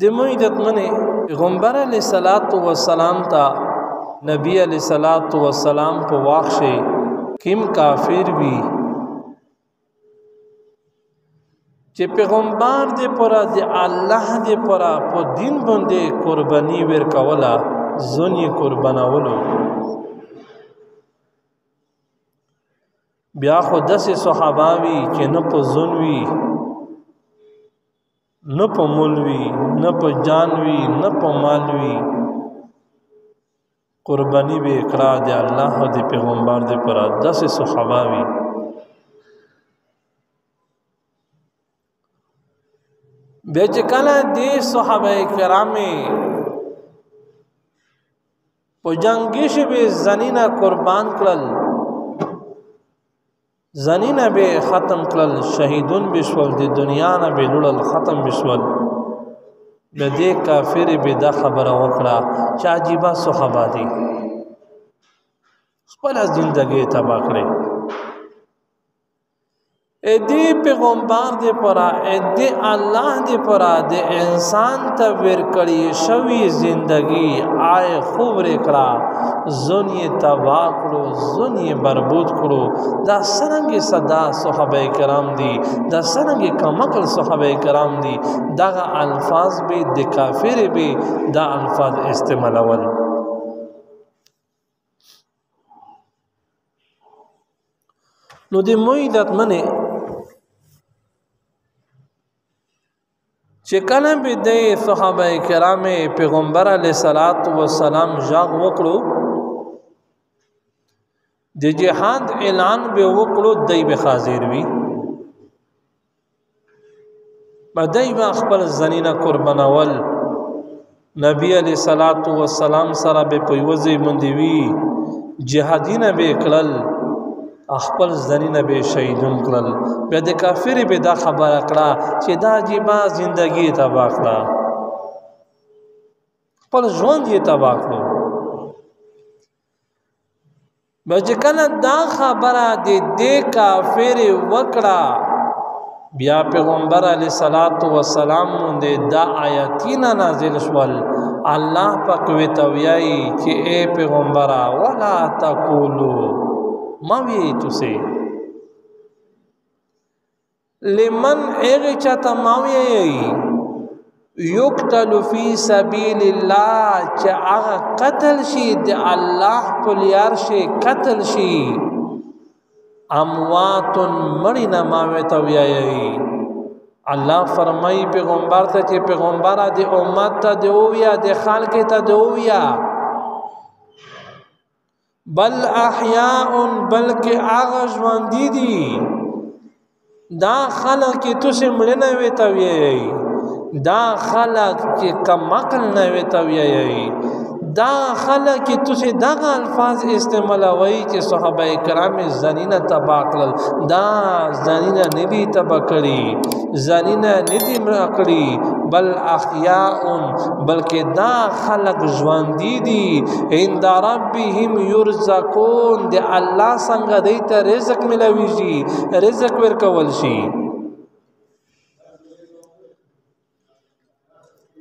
د مو عزتمنې پیغمبر علیه الصلاۃ والسلام ته نبی علیه الصلاۃ والسلام په واخشي کیم کافر وی چې پیغمبر دې پورا د الله دې پورا په دین باندې قرباني ورکولا زونی قربانولو بیا خو داسې صحابه وی چې نه په زون وی نه په مول وی نه په جان وی نه په مال وی قربانی به اقرا دی الله او دی پیغمبر دی پر داسې صحابه وی بیا چې کله دی صحابه کرام په جنگي شي به زنینا قربان کړل زنینا به ختم کړل شهیدون بشول د دنیا نه به لړل ختم بشول د دې کافر به دا خبره وکړه چې عجیبه صحابه دي خپل ژوندۍ تباہ کړي ا دې پیغمبر دې پرا ا دې الله دې پرا دې انسان ته ور کړی شوی ژوندۍ آی خوب ریکړه زونی تباہ کړو زونی بربود کړو دا څنګه صدا صحابه کرام دي دا څنګه کمکل صحابه کرام دي دا الفاظ به د کافر به دا الفاظ استعمالول نو د موعدت منه چې کله به د صحابه کرام پیغمبر علیه الصلاۃ والسلام ژغ وکړو د جهاد اعلان به وکړو دای به حاضر وي بدای به خپل زنینا قربانول نبی علیه الصلاۃ والسلام سره به پویوځي مونږ وی جهادینه به کړل خپل زنینا به شهیدون کړل بیا د کافر به دا خبره کړه چې دا جیبا ژوندۍ تباہ کړه خپل ژوند یې تباہ کړو بیا کله دا خبره د دې کافر وکړه بیا پیغمبر علیه الصلاۃ والسلام باندې دا آیاتینا نازل شول الله پاک وی تویای چې اے پیغمبره ولا تقولوا ماوی تسی لمن اغه چاته ماوی یقتل فی سبیل الله چې هغه قتل شي د الله په لار شي قتل شي اموات مړی نه ماوی ته ویایي الله فرمای پیغمبر ته چې پیغمبر د امت ته دی ویا د خلق ته دی ویا بل احیاء بلکہ آغا ژوندۍ دي دا خلق چې تاسو مړ نه وي ته ویایي دا خلق چې کم عقل نه وي ته ویایي دا خلق چې تاسو دغه الفاظ استعمالوي چې صحابه کرام زنینا تباہ کړل دا زنینا ندي تباہ کړی زنینا ندي مړ کړی بل احیاء بلکہ دا خلق ژوندۍ دي عند ربهم يرزقون د الله څنګه دیته رزق ملويږي رزق ورکول شي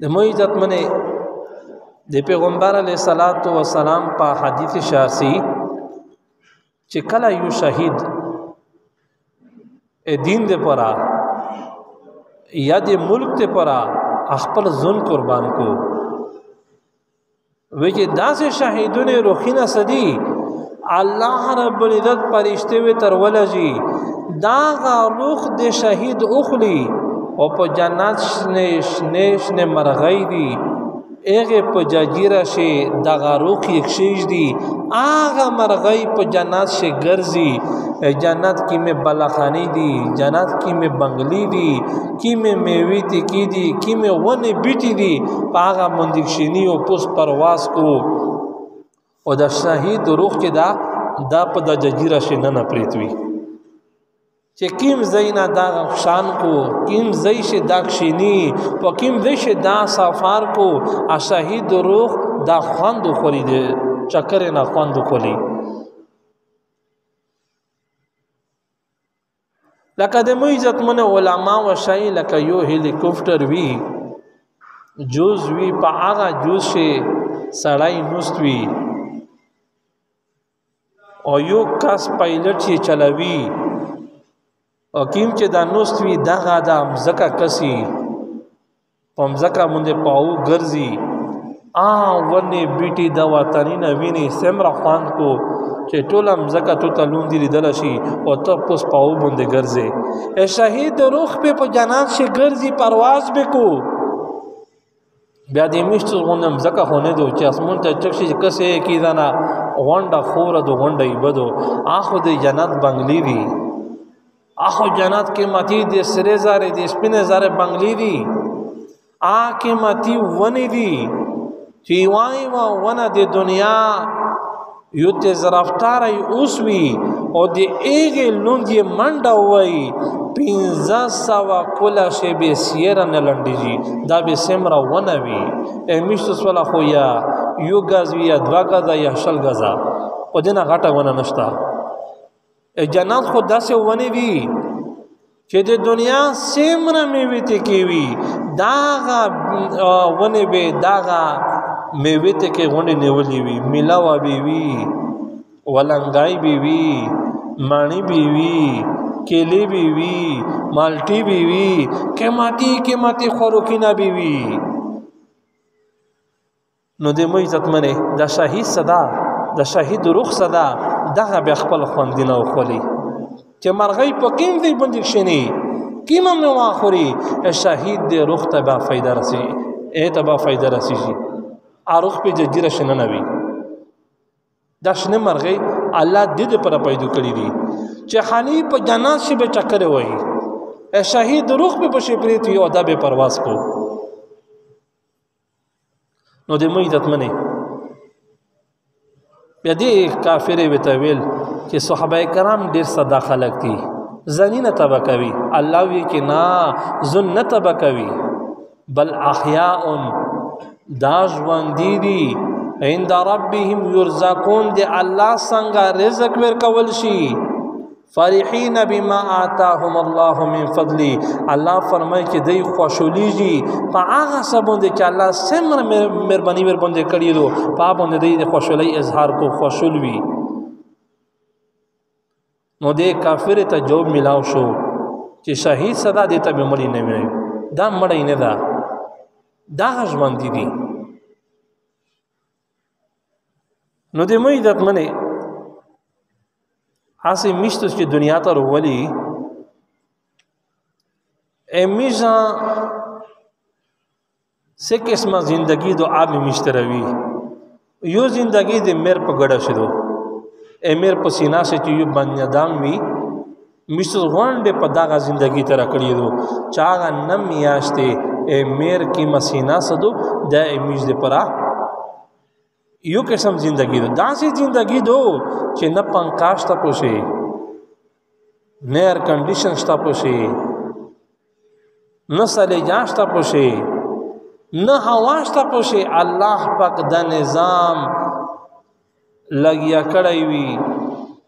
د مو عزت منه د پیغمبر علیه الصلاۃ والسلام په حدیث شاسی چې کله یو شهید دین دې پرا یا د ملک ته پرا خپل ځون قربان کو وی چې داسې شهیدونه روخینه سدي الله رب العزت پرشته وی تر ولجی دا روح د شهید اخلی او په جنت شنه مرغی دی اغه په جاجیره شي دغه روح یک شیش دی اغه مرغی په جنت شي ګرځي جنت کی میں بلاخانی دی جنت کی میں بنگلی دی کی میں میوی تی کی دی کی میں ونی بیٹی دی پاغا مندکشینی او پوس پرواز کو او دا شهید روح کې دا په د جاجیره شي نه پریتوي چې کیم زینا دا شان کو کیم زی شه دا کشینی په کیم زی شه دا سفر کو ا شهید روح دا خوند خورید چکر نه خوند کولی لکه د مو عزت من علماء و شای لکه یو هلیکوپټر وی جوز وی په هغه جوز شي سړی نوست وي او یو کس پایلټ چې چلوي او کیم چې دا نوست وي دغه د مځکه کسي په مځکه باندې پاو ګرځي ونې بیټي د وطني نه ویني سمره خوان کو چې ټوله مځکه تو ته لوندې لیدلی شي او ته پوس پاو باندې ګرځې شهید روح په جنات شي ګرځي پرواز به کو بیا دې میشتو غونډه مځکه خو نه دو چې اسمون ته چک شي کسې کېده نه غونډه خوره د غونډه یې بدو آخو د جنت بنګلي دي آخو جنت قیمتي د سرې زارې د سپینې زارې بنګلي دي قیمتي ونې دي چې وای ونه د دنیا یو تیز رفتاری اوسوي او د ایغې لونګې منډه وای 1500 کله شی به سیره نه لنډیږي دا به سمره ونه وي میشتوس ولا خو یا یو غاز وي یا 2 غازه یا 6 غازه او دنه غټه ونه نشته جنت خو داسې ونه وي چې د دنیا سمره میوه ته کیوي داغه ونه به داغه میوه ته کې غونډې نیولې وي میلاوه به وي ولنګای به وي مانی به وي کېلې به وي مالټي به وي قیمتي خوراکونه به وي نو د مو عزت منه د شهید صدا د شهید روح صدا دغه به خپل خوندینه او خولي چې مرغۍ په کیم دی باندې شنی کیمه نو اخوري شهید د روح ته به فائدہ رسي ته به فائدہ رسي اروخ په ججره شنه نوي دا شنه مرغۍ الله دې پر پیدا کړی دي چې خاني په جنات شي به چکر وای شهید روح په بشي پریت یو ادب پرواز کو نو دې مو عزت منه بیا دې کافر وتویل چې صحابه کرام ډیر صدا خلق دي زنینه تبا کوي الله وی کې نا زن تبا کوي بل احیاء دا ژوندي دي عند ربهم يرزقون دي الله څنګه رزق ورکول شي فرحين بما آتاهم الله من فضله الله فرمای چې دوی خوشحاليږي په هغه سبب چې الله سمره مهرباني ور باندې کړی دو په باندې دوی د خوشحالي اظهار کو خوشحال وي نو دې کافر ته جواب ملاو شو چې شهید صدا دې ته مړی نه وي دا مړی نه ده دا ژوند دي نو دې مې عزت منه حاصل میشتو چې دنیا ته ورولی امیزا سه قسمه زندگی دو آب میشتروي یو زندگی د میر په ګډه شدو امیر په سینا سے چې یو بنیادام وی میشتو غونډه په داغه زندگی تر کړی دو چاغه نم میاشته امیر کی مسینا سدو د امیز د پرا یو قسم زندگی دو داسې زندگی دو چې نه پنکاش تا پوشي نه ایر کنډیشن شتا پوشي نه سلیجاش تا پوشي نه هواش تا پوشي الله پاک د نظام لګیا کړی وي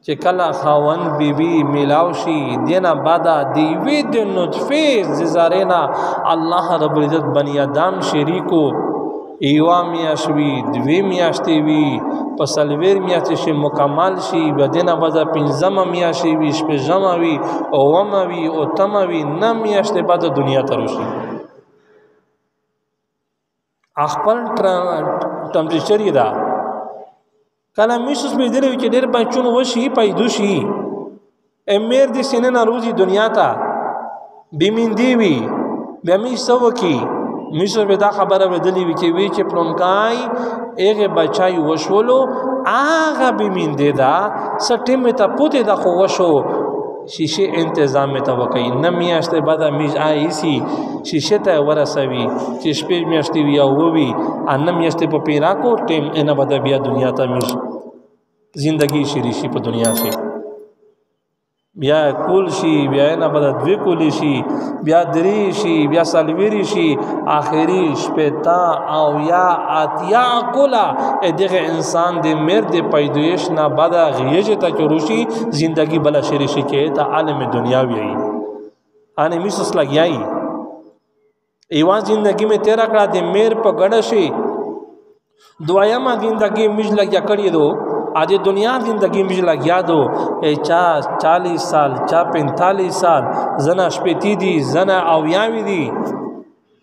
چې کله خاون بیبي میلاو شي دینه بعد دی وی د نطفه ززارینا الله رب العزت بنی آدم شریکو ایوا میاشوی دوی میاشتې وی په سلویر میاشتې شي مکمل شي بدنه بعد پنځم میاشتې وی شپږم وی اوم وی او تم وی نه میاشتې بعد دنیا ته راشي خپل ټمپریچر یې دا کله میشوس به درې چې ډېر بچون وشي پیدا شي امیر دې سینې نه روزي دنیا ته بیمندی وی بیا می سو کی میشوس به دا خبره ودلی وی چې وی چې پلونکای هغه بچای وشولو هغه بیمندی دا سټیم ته پوتې دا خو وشو شیشه انتظام ته وکي نه میاشتې بعد میج آیسی شیشه ته ورسوي چې شپږ میاشتې وی او وی ان میاشتې په پیرا کو ټیم ان بعد بیا دنیا ته میج زندگی شری شي په دنیا شي بیا کول شي بیا نه بعد دوی کول شي بیا درې شي بیا سلويري شي اخري شپتا او یا اتیا کولا دغه انسان د مرد پیدایش نه بعد غیږ ته چروشي زندگی بلا شری شي کې ته عالم دنیا وی ان میسوس لګیای یوه زندگی مې تیره کړه د میر په ګډه شي دویمه زندگی مجھ لگیا کړی دو آج دنیا زندگی مجھ لگیا دو چا 40 سال چا 45 سال زنه شپېتی دي زنه اویاوي دي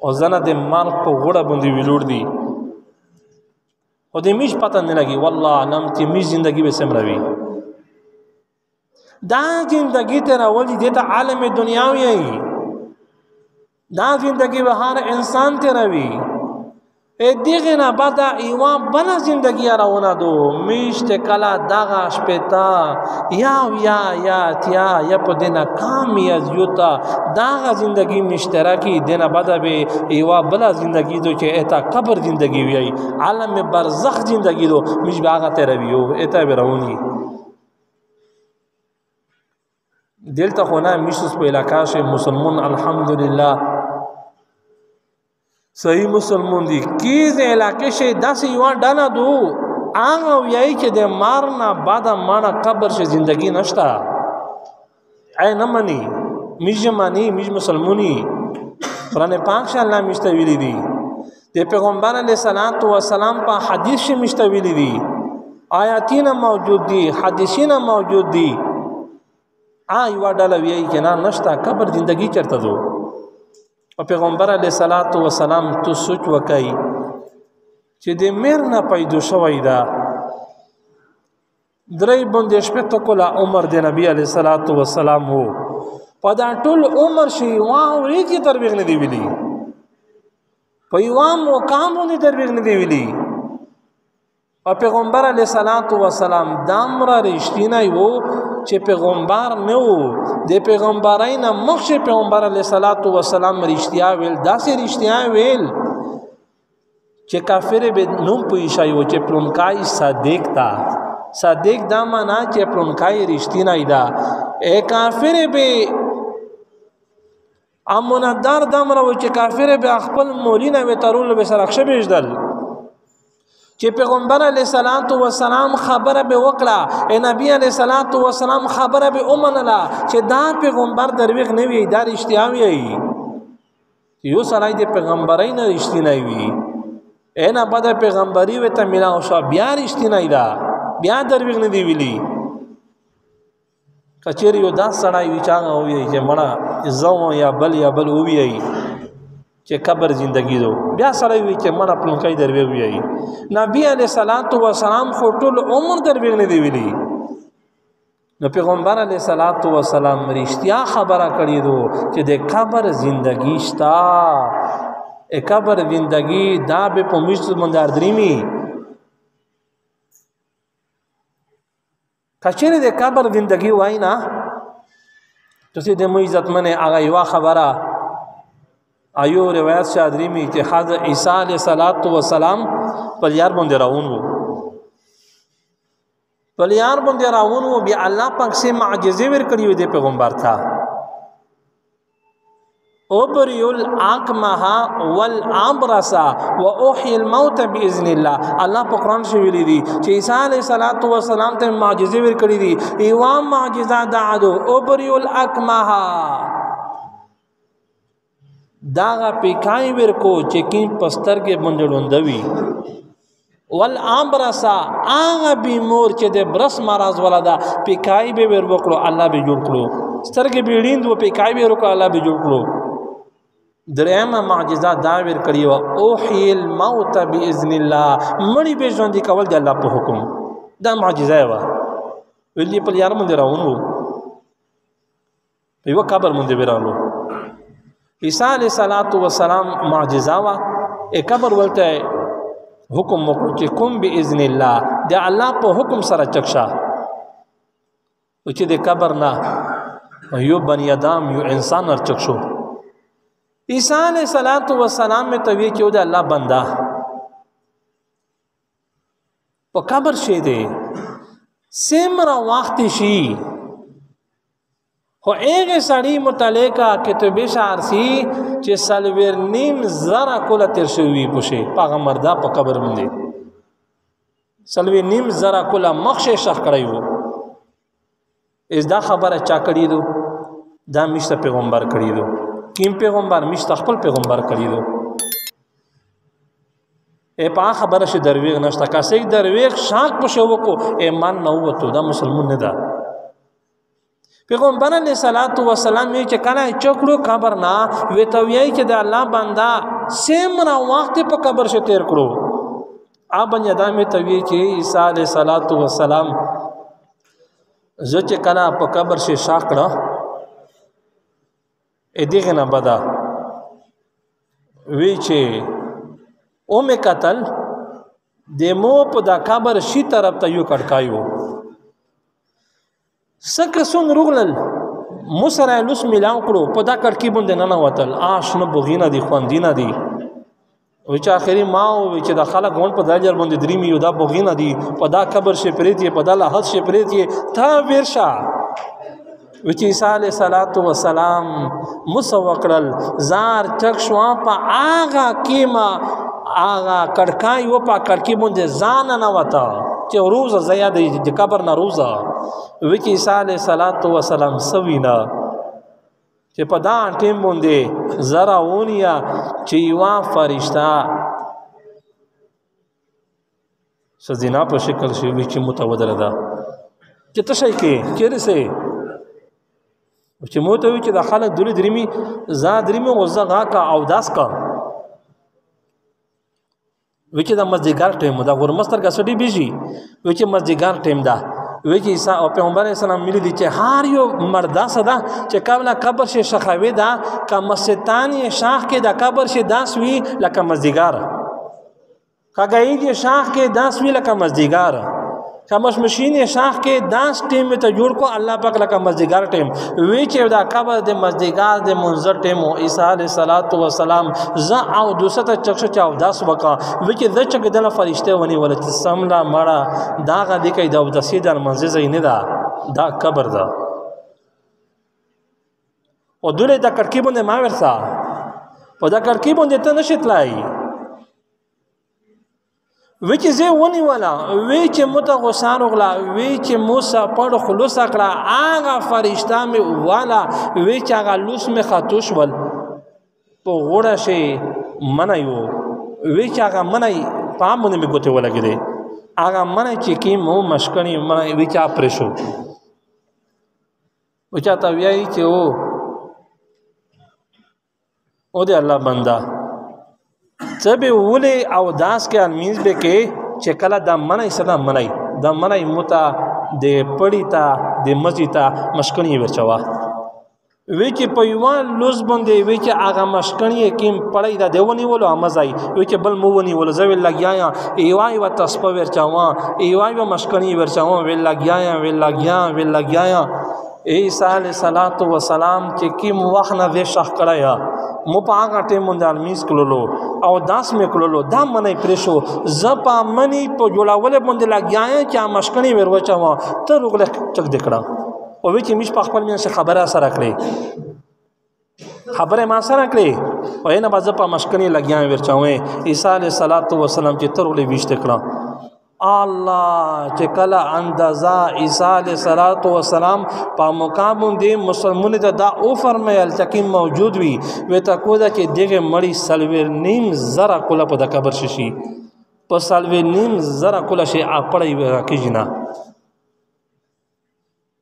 او زنه د مرګ په غوړه باندې ویلوړ دي او د میش پته نه لګي والله علم چې میش زندگی به سم روي دا زندگی تیرا ولی دیتا عالم دنیاوی ای دا زندگی به هر انسان تیروی دیگه نه بعد ایوان بنا زندگی روانه دو میشت کلا داغا شپتا یا تیا پا دینا کامی از یوتا داغا زندگی مشترکی دینا بعد به ایوان بلا زندگی دو چه ایتا قبر زندگی وی ای عالم برزخ زندگی دو میش به آغا تیرویو ایتا به روانی دلتا خونا میشتس پا علاقاش مسلمون الحمدللہ صحیح مسلمون دی کیز علاقه شه داس یوان ډانا دو آغا ویایی که ده مارنا بعد مانا قبر شه زندگی نشتا ای نمانی میج مانی میج مسلمونی قرآن پاک شه اللہ مشتویلی دی ده پیغمبر علیہ السلام پا حدیث شه مشتویلی دی آیاتین موجود دی حدیثین موجود دی یوان ډالا ویایی که نا نشتا قبر زندگی چرتا دو او پیغمبر علیہ السلام تو سوچ وکای چې د میر نه پیدا شوی دا درې باندې شپه تو کولا عمر د نبی علیہ السلام وو په دا ټول عمر شي واوري کی تربیغ نه دی ویلی په یوام مقام باندې تربیغ نه دی ویلی او پیغمبر علیہ السلام دامره رښتینی وو چې پیغمبر نه وو د پیغمبرای نه مخکې پیغمبر علیه السلام رښتیا ویل داسې رښتیا ویل چې کافر به نوم پوښای و چې پلونکای صادق تا صادق دا معنا چې پلونکای رښتینی دا ا کافر به اموندار دمر و چې کافر به خپل مولینه و ترول به سرخشه بجدل چې پیغمبر علیه السلام خبره به وکړه نبی علیه السلام خبره به اومنله چې دا پیغمبر درویغ نه وي دا رښتیا وي یو سړی د پیغمبرای نه رښتینی وي نه بعد پیغمبري وته میلاو شو بیا رښتینی دا بیا درویغ نه دی ویلي کچېری یو دا سړی وی چا وي چې مړه زو یا بل وی چې قبر زندگی دو بیا سړی وی چې مړه پلونکای درویغ وی نبی علیہ السلام خو ټول عمر درویغ نه دی ویلي نو پیغمبر علیہ السلام رښتیا خبره کړی دو چې د قبر زندگی شتا قبر زندگی دا به په مشت مندار دریمی کچېره د قبر زندگی وای نه تاسو د مو عزت منه هغه یو خبره ایو روایت شادری می چې حضرت عیسی علیہ السلام پر یار باندې راون وو پر یار باندې راون وو بیا الله پاک سے معجزې ور کړی وي د پیغمبر تھا ابریو الاکمها والابرص واحيي الموت باذن الله الله په قران شو ویلي دي چې عیسی علیہ السلام ته معجزې ور کړی دي ایوا معجزه دعو ابریو الاکمها داغا پیکای ورکو چکین پستر کې منډلوندوي والامرسا آغا بیمور چې د برس مرض ولدا پیکای به ور وکړو الله به جوړ کړو سترګې بیړیند و پیکای به ورکو الله به جوړ کړو درېمه معجزه دا ور کړی او اوحي الموت باذن الله مړی به ژوند کول د الله په حکم دا معجزه و ولې په یار مونږ راوونو په یو قبر مونږ ورالو عیسی علیہ السلام معجزه وا قبر ولته حکم وکړو چې کوم باذن الله د الله په حکم سره چکشا او چې د قبر نه یو بنی ادم یو انسان ور چکشو عیسی علیہ السلام میں توی چې د الله بندا په قبر شه دي سمرا وخت شي خو ایغه سړی متعلقه کتابه شارسی چې سلویر نیم زرا کوله تر شوی پوشه پیغمبر دا په قبر باندې سلویر نیم زرا کوله مخشه شخ کړی وو اس دا خبره چا کړی دو دا مشته پیغمبر کړی دو کیم پیغمبر مشته خپل پیغمبر کړی دو په خبره شي درویغ نشته کاسې درویغ شاک په شو کو ایمان نه وته دا مسلمان نه ده پیغمبر علیه الصلاۃ والسلام یې چې کله چکړو قبر نه وې ته وی چې د الله بندا سیمرا وخت په قبر شه تیر کړو ابن یدا مې ته وی چې عیسی علیه الصلاۃ والسلام زه چې کله په قبر شه شاکړه ا دغه نه بدا وی چې او مې قتل د مو په دا قبر شي طرف ته یو کټکایو سکه سون رغلل مسره لوس ملاو کړو په دا کټکی باندې نه وتل آشنه بوغینه دي خواندینه دي و چې اخري ما او چې د خلک غون په داجر باندې دریمي یو دا بوغینه دي په دا قبر شي پریتی په دا لحد شي پریتی تا ورشا و چې عیسی علیه السلام مسوکړل زار چک شوا په آغا کیما آغا کڑکای و پا کڑکی بونده زان نواتا چه روزا زیاده دی قبر نا روزا وکی عیسی علیہ السلام سوینا چه پا دان ٹیم بونده زرا اونیا چه یوان فرشتا سزینا پا شکل شوی چه متودر دا چه تشای که چه رسه چه موتوی چه دا خالق دولی دریمی زا دریمی غزا غا کا او داس کا وچ دا مزدیګر ټیم دا ورمستر غسډي بيجي وچ مزدیګر ټیم دا وچ عیسی او پیغمبر اسلام ملي دي چې هار یو مردا صدا چې قبل قبر شي شخوي دا کمستانی شاخ کې دا قبر شي داس وی لکه مزدیګر کګای دي شاخ کې داس وی لکه مزدیګر کمش مشین شاخ کې داس ټیم ته جوړ کو الله پاک لکه مزدیګر ټیم وی چې دا قبر د مزدیګر د منظر ټیم او عیسی علیه السلام ز او دوسته چکشه چاو داس وکا وی چې د چک دله فرشته ونی ول چې سملا مړه دا غدي کې د سیدل منځ زینه دا قبر دا او دله د کړکیبونه ما ورسا په دا کړکیبونه ته نشتلای وی چې زه ونی ولا وی چې متغسان غلا وی چې موسی پړ خلوص کړه هغه فرشتہ می والا وی چې هغه لوس می خاتوش ول په غوړه شي منایو وی چې هغه منای پامونه می ګوته ولګیږي هغه منای چې کی مو مشکنی منای وی چې اپریشو و چې تا وی چې او دې الله بندا تبه ولي او داس کې المینز به کې چې کله د منای سره منای د منای متا د پړی تا د مسجد تا مشکنی ورچوا وی چې په یوان لوز باندې وی چې هغه مشکنی کیم پړی دا دیونی ولو امزای وی چې بل مو ونی ول زویل لګیا ایوای و تسپو ورچوا ایوای و مشکنی ورچوا ویل لګیا عیسی علیہ السلام چې کیم وخنه و شخ کړیا مو په هغه ټیم باندې المیز کړلو او داس مې کړلو دا منې پرېښو زه په منی په جوړاول باندې لګیا چې مشکنی وروچوا ته روغله چک دکړه او وی چې مش په خپل من خبره سره کړې خبره ما سره کړې او نه باز په مشکنی لګیا ورچوي عیسی علیہ السلام چې تر ولې وشته کړه الله چې کله اندازا عیسی علیہ السلام په مقام دې مسلمان ته دا او فرمایل چې موجود وي و ته کو دا چې دغه مړی سلویر نیم زرا کوله په د قبر شي په سلویر نیم زرا کوله شي اپړی راکېجنا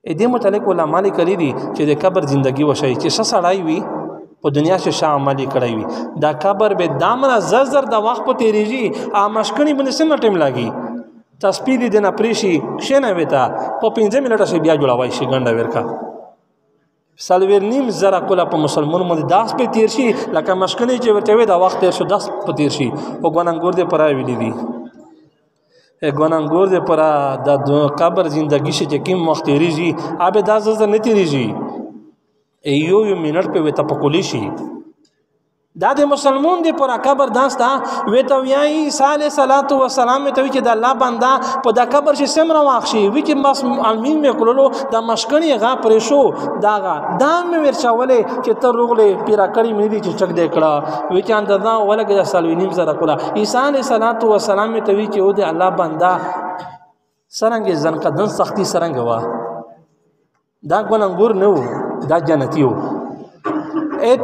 ا دې متعلق علماء لیکلي دي چې د قبر ژوندۍ وشي چې سړی وي په دنیا کې شاه عملی کړی وي دا قبر به دامنه زر د وخت په تیریږي ا مشکنی باندې سم ټیم لاګي تسپید دینه پریشي شنه وتا په 15 منټه شي بیا جوړوي شي ګنده ورکا سالویر نیم زرا کوله په مسلمان باندې داس په تیر شي لکه مشکنی چې ورته وي دا وخت تیر شو داس په تیر شي او ګوننګور دې پرای ویلي دي ګوننګور دې پرا د قبر ژوندۍ شي چې کوم وخت تیریږي ابه دا زړه نه تیریږي یو منټ په وته پکولی شي دا د مسلمان دی پر قبر داستا وی ته ویای عیسی علیہ السلام ته چې د الله بندا په د قبر شي سمره واخشي وی چې مس علمین مې کولو د مشکنی غا پرې شو داغه دا مې ورچولې چې تر روغله پیرا کړی مې دي چې چک دې کړه وی چې اندازا ولګه د سالوینیم زره کوله عیسی علیہ السلام ته وی چې او د الله بندا سرنګ ځن کدن سختی سرنګ وا دا ګونګور نو دا جنتیو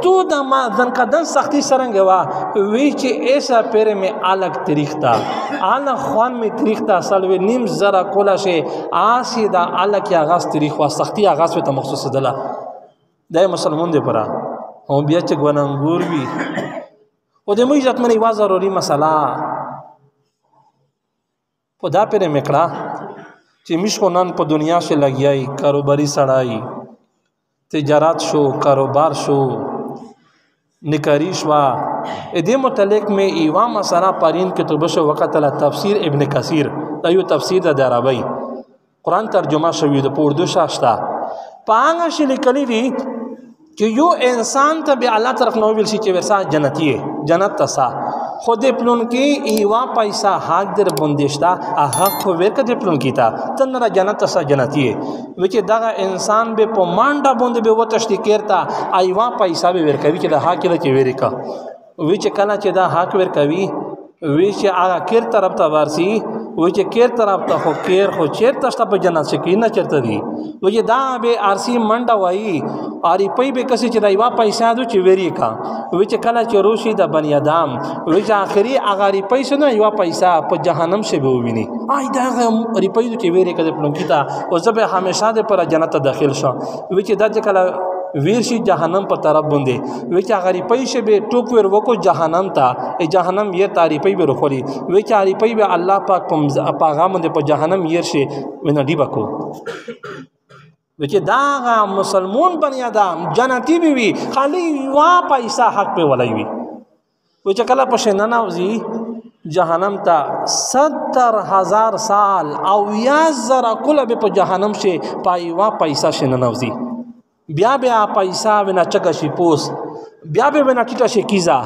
تو د ما دن کدن سختی سرنګ وا وی چې ایسا پیر می الګ طریق تا انا خوان می طریق تا اصل وی نیم زرا کولا شي آسی دا الګ یا غاس طریق وا سختی غاس ته مخصوص دلا د مسلمان دی پرا او بیا چې ګوننګور وی او د مې عزت منی وا ضروري مسله په دا پیر میکړه چې مشکو نن په دنیا سے لګیای کاروباری سړای تجارت شو کاروبار شو نکاری شوا دې متعلق میں ایوا مسله پارین کې تو بشو وقت له تفسیر ابن کثیر دا یو تفسیر د عربی قرآن ترجمه شوی د اردو شاشتا پانګه شلی کلی دی چې یو انسان ته به الله طرف نو ویل شي چې ورسا جنتی جنت تسا خود پلون کې ایوا پیسہ حق در بندشتا حق خو ورکه دې پلون کیتا تن را جنت تسا جنتی وچ دغه انسان به په مانډه بوند به وتشتي کېرتا ایوا پیسہ به ورکوي چې د حق کې د ویریکا وچ کله چې دا حق ورکوي وی چې هغه کېر طرف ته ورسي وی چې کېر طرف ته خو کېر خو چیرته شته په جنت کې نه چرته دی وی چې دا به ارسی منډه وایي اری پي به کسي چې دا یوا پیسې دو چې ویری کا وی چې کله چې روشي د بنی ادم وی چې اخري اغاری پیسې نه یوا پیسې په جهنم شي به ویني آی دا ری پي چې ویری کده پلون کیتا او زبه همیشه د پر جنت داخل شو وی چې دا کله ویر شي جهنم په طرف باندې وی چې غری پیسې به ټوپ ور وکو جهنم ته جهنم یې تعریفي به رخوري وی چې تعریفي به الله پاک کوم پیغام باندې په جهنم یې شي ونه دی بکو وی چې دا مسلمان بنی آدم جنتی به وي خالی وا پیسہ حق په ولای وي وی چې کله په شننه وزي جهنم ته 70000 سال او یا زرا کله به په جهنم شي پای وا پیسہ شننه وزي بیا بیا پیسہ ونا چکا شي پوس بیا بیا ونا ټیټه شي کیزا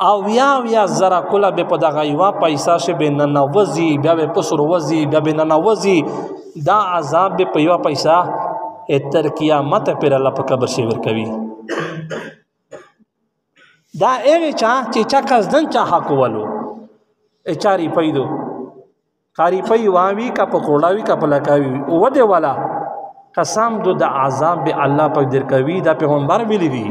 او یا زرا کله به په دغه یوا پیسہ شي به ننوزي بیا به پسر وزي بیا به ننوزي دا عذاب به په یوا پیسہ تر قیامت پر الله په قبر شي ور کوي دا ایوه چې چا کزدن چا حق ولو اچاری پیدو کاری پی واوی کا پکوڑاوی کا پلکاوی و دے والا قسم دو دا عذاب به الله پاک در کوي دا پیغمبر ویلی دی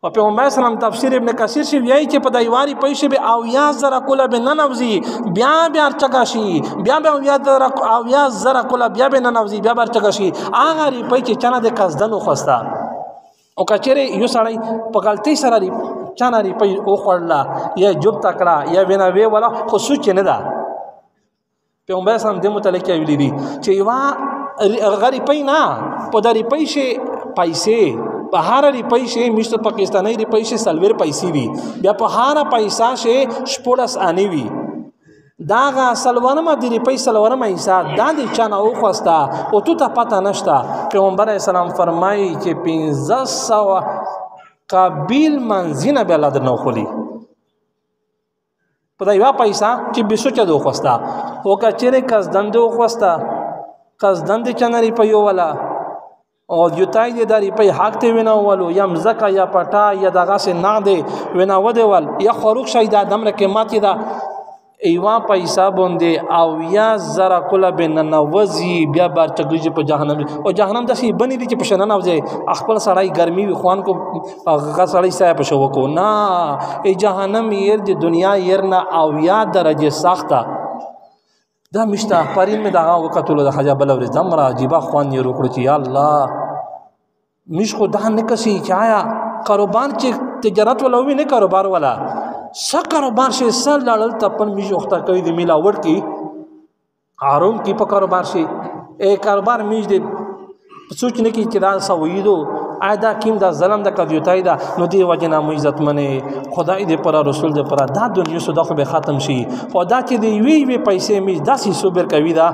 او پیغمبر سلام تفسیر ابن کثیر شی ویای چې په دایواری پیسې به او یا زرا کوله به ننوزی بیا چگاشی بیا او یا زرا کوله بیا به ننوزی بیا چگاشی هغه ری پي چې چانه د قصدنو خوستا او کچره یو سړی په غلطی سره ری چانه ری پي او خړلا یا جوب تکړه یا وینا وی ولا خو سوچ نه دا پیغمبر سلام د متعلق ویلی دی چې وا غری پي نه په دری پیسې په هر ری پیسې مشت پاکستاني ری پیسې سلویر پیسې وی بیا په هر پیسې شه شپولس اني وی داغه سلوانه د ری پیسې سلوانه ایسا د چانه او خوستا او تو ته پتا نشتا پیغمبر اسلام فرمایي چې 1500 قابل منزینه به الله درنو خولي په دا یو پیسې چې بیسو چا دو خوستا او کچره کس دندو خوستا کس دند چنري په یو ولا او یوتای دې داری په حق ته ویناولو یا مزکا یا پټا یا دغه سه نه دی ویناو دی ول یا خروق شي د ادم رکه ماتي دا ایوا پیسہ باندې او یا زرا کله بننوزی بیا بار چګږي په جهنم او جهنم د سی بنی دي چې په شنه نوځي خپل سړی ګرمي وي خوان کو هغه سړی سای په شو کو نا ای جهنم ير د دنیا ير نه او یا درجه سخته دا مشتا پرین میں داغا وقتلو دا حجا بلور زمرا جیبا خوان یہ روکڑو چی یا اللہ مش خو دا نکسی چایا کاروبار چی تجارت والا ہوئی نہیں کاروبار والا سا کاروبار شی سر لڑل تپن مش اختا کوئی دی ملا وڑ کی آروم کی پا کاروبار شی اے کاروبار مش دی سوچنے کی چرا سا ویدو آیدا کیم دا ظلم دا کدیوتای دا نو دی وجنا مو عزت منه خدای دې پر رسول دې پر دا دنیا سودا خو به ختم شي او دا چې دی وی پیسې میز داسې صبر کوي دا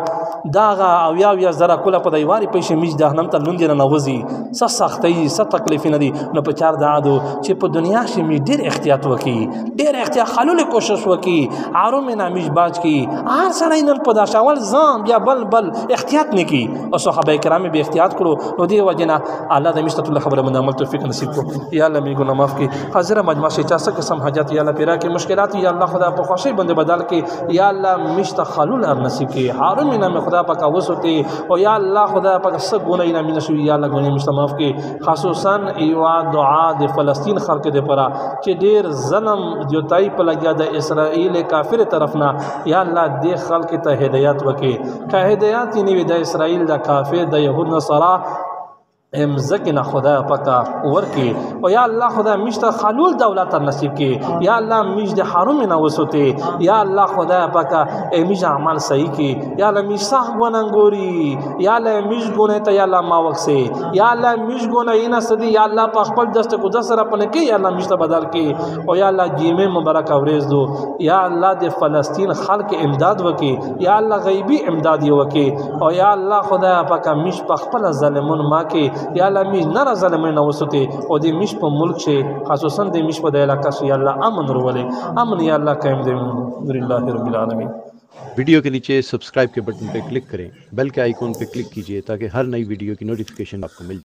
او یا زرا کوله په دیواري پیسې میز د هنم ته لوند نه نوځي س سختي س تکلیف نه دي نو په چار دادو چې په دنیا شي می ډیر احتیاط وکي ډیر احتیاط خلل کوشش وکي عارم نه میز باج کی هر سړی نن په دا شاول ځان بیا بل احتیاط نکي او صحابه کرام به احتیاط کړو نو دی وجنا الله د مشتت خپل خبره باندې عمل توفیق نصیب کو یا الله می ګناه معاف کړي حاضر مجمع سے چا څه قسم حاجت یا الله پیرا کې مشکلات یا الله خدا په خوشي باندې بدل کې یا الله مشت خلول ار نصیب کې حرم نه خدا پاک وسوته او یا الله خدا پاک څه ګناه نه مینه شو یا الله ګناه مشت معاف کړي خصوصا ایوا دعا د فلسطین خلق د پرا چې ډیر ظلم دیوتای په لګیا د اسرائیل کافر طرف نه یا الله دې خلق ته هدایت وکړي که هدایت نه وي د اسرائیل د کافر د يهود نصارا امزکنا خدا پاکا ورکی او یا الله خدا مشت خلول دولت نصیب کی یا الله مش د حرم نه وسوته یا الله خدا پاکا مش اعمال صحیح کی یا الله مش صح ګوننګوري یا الله مش ګونه ته یا الله ما وکسه یا الله مش ګونه اینا سدي یا الله په خپل دست کو دسر پنه کی یا الله مش بدل کی او یا الله جیمه مبارک اوریز دو یا الله د فلسطین خلق امداد وکي یا الله غیبی امداد وکي او یا الله خدا پاکا مش په خپل ظالمون ما کی یا الله می نه ظالمین وسوته او دې مش په ملک شه خصوصا دې مش په د علاقہ شه یا الله امن ورولې امن یا الله قائم دې لله رب العالمین वीडियो के नीचे सब्सक्राइब के बटन पर क्लिक करें, बेल के आइकॉन पर क्लिक कीजिए ताकि हर नई वीडियो की नोटिफिकेशन आपको मिल जाए।